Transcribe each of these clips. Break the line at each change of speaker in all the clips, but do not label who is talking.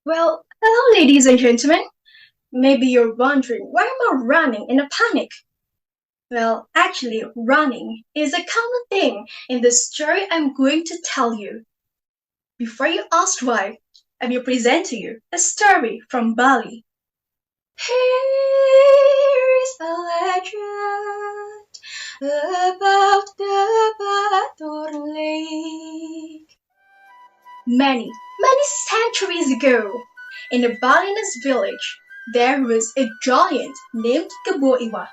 Well, hello, ladies and gentlemen. Maybe you're wondering, why am I running in a panic? Well, actually, running is a common thing in the story I'm going to tell you. Before you ask why, I will present to you a story from Bali. Here is a legend about the Batur Lake. Many centuries ago, in a Balinese village, there was a giant named Iwa.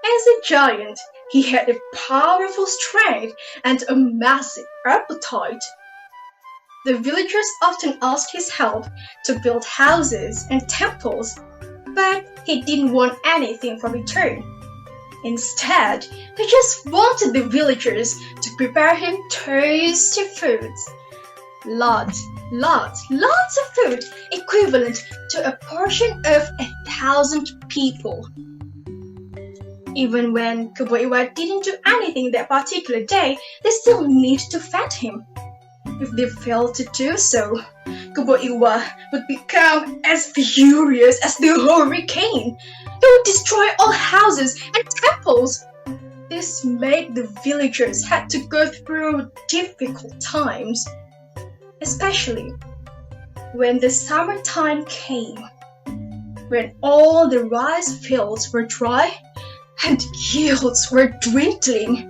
As a giant, he had a powerful strength and a massive appetite. The villagers often asked his help to build houses and temples, but he didn't want anything for return. Instead, he just wanted the villagers to prepare him tasty foods. Lots of food, equivalent to a portion of 1,000 people. Even when Iwa didn't do anything that particular day, they still needed to feed him. If they failed to do so, Iwa would become as furious as the hurricane. He would destroy all houses and temples. This made the villagers had to go through difficult times, especially when the summertime came, when all the rice fields were dry and yields were dwindling.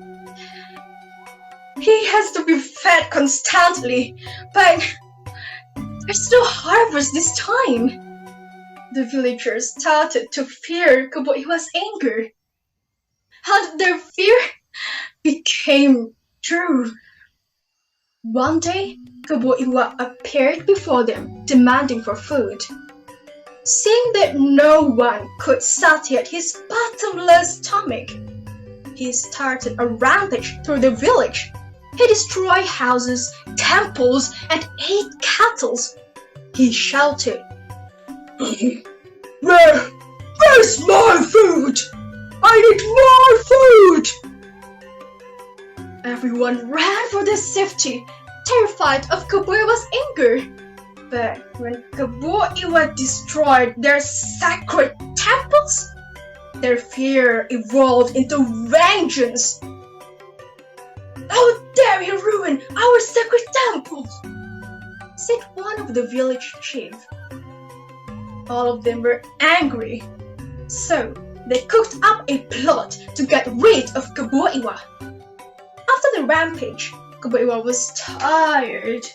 He has to be fed constantly, but there's no harvest this time. The villagers started to fear Iwa's anger. And their fear became true. One day, Iwa appeared before them, demanding for food. Seeing that no one could satiate his bottomless stomach, he started a rampage through the village. He destroyed houses, temples, and ate cattle. He shouted, Where's my food? I need more food! Everyone ran for their safety, terrified of Iwa's anger. But when Iwa destroyed their sacred temples, their fear evolved into vengeance. How dare you ruin our sacred temples? Said one of the village chiefs. All of them were angry, so they cooked up a plot to get rid of Iwa. After the rampage, Iwa was tired,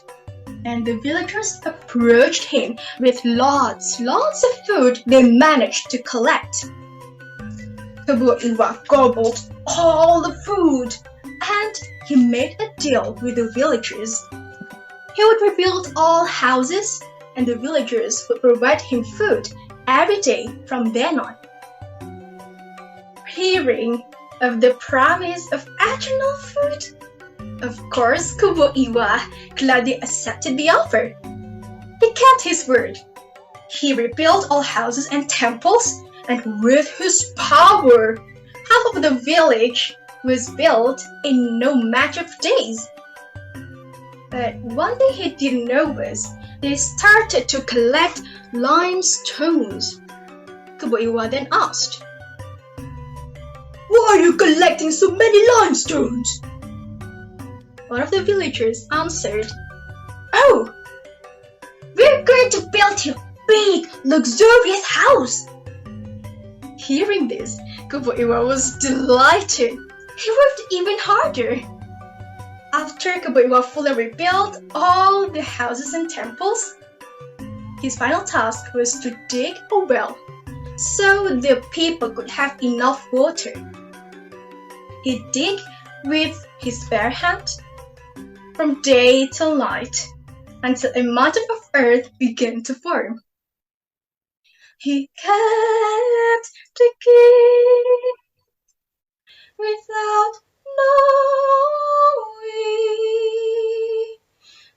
and the villagers approached him with lots of food they managed to collect. Iwa gobbled all the food, and he made a deal with the villagers. He would rebuild all houses, and the villagers would provide him food every day from then on. Hearing of the promise of eternal food, of course, Iwa gladly accepted the offer. He kept his word. He rebuilt all houses and temples, and with his power, half of the village was built in no matter of days. But one thing he didn't know was they started to collect limestones. Iwa then asked, Why are you collecting so many limestones? One of the villagers answered, Oh, we're going to build a big, luxurious house. Hearing this, Iwa was delighted. He worked even harder. After Iwa fully rebuilt all the houses and temples, his final task was to dig a well so the people could have enough water. He dug with his bare hand from day till night until a mountain of earth began to form. He kept digging without knowing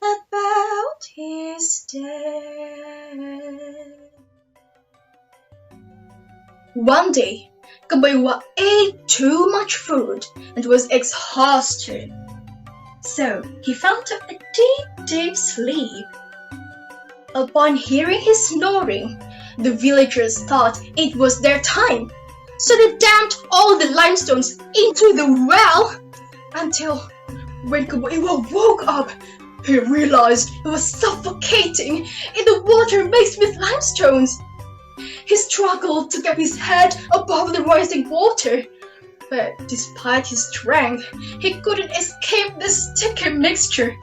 about his death. One day, Iwa ate too much food and was exhausted. So he fell into a deep sleep. Upon hearing his snoring, the villagers thought it was their time, so they dumped all the limestones into the well until when Kuboiwa woke up, he realized he was suffocating in the water mixed with limestones. He struggled to get his head above the rising water, but despite his strength, he couldn't escape the sticky mixture.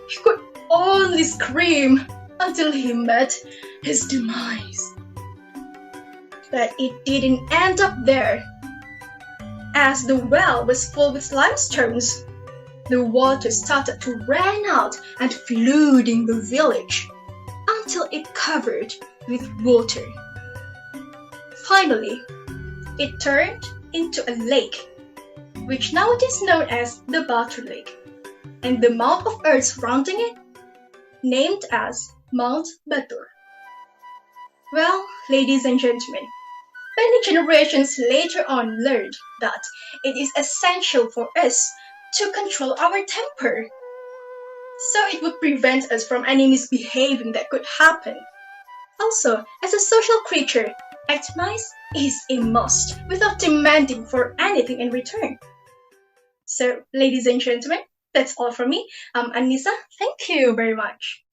He could only scream until he met his demise. But it didn't end up there. As the well was full with limestones, the water started to run out and flooding the village until it covered with water. Finally, it turned into a lake, which now it is known as the Butter Lake, and the mound of earth surrounding it named as Mount Batur. Well, ladies and gentlemen, many generations later on learned that it is essential for us to control our temper, so it would prevent us from any misbehaving that could happen. Also, as a social creature, act nice is a must without demanding for anything in return. So, ladies and gentlemen, that's all from me. I'm Annisa. Thank you very much.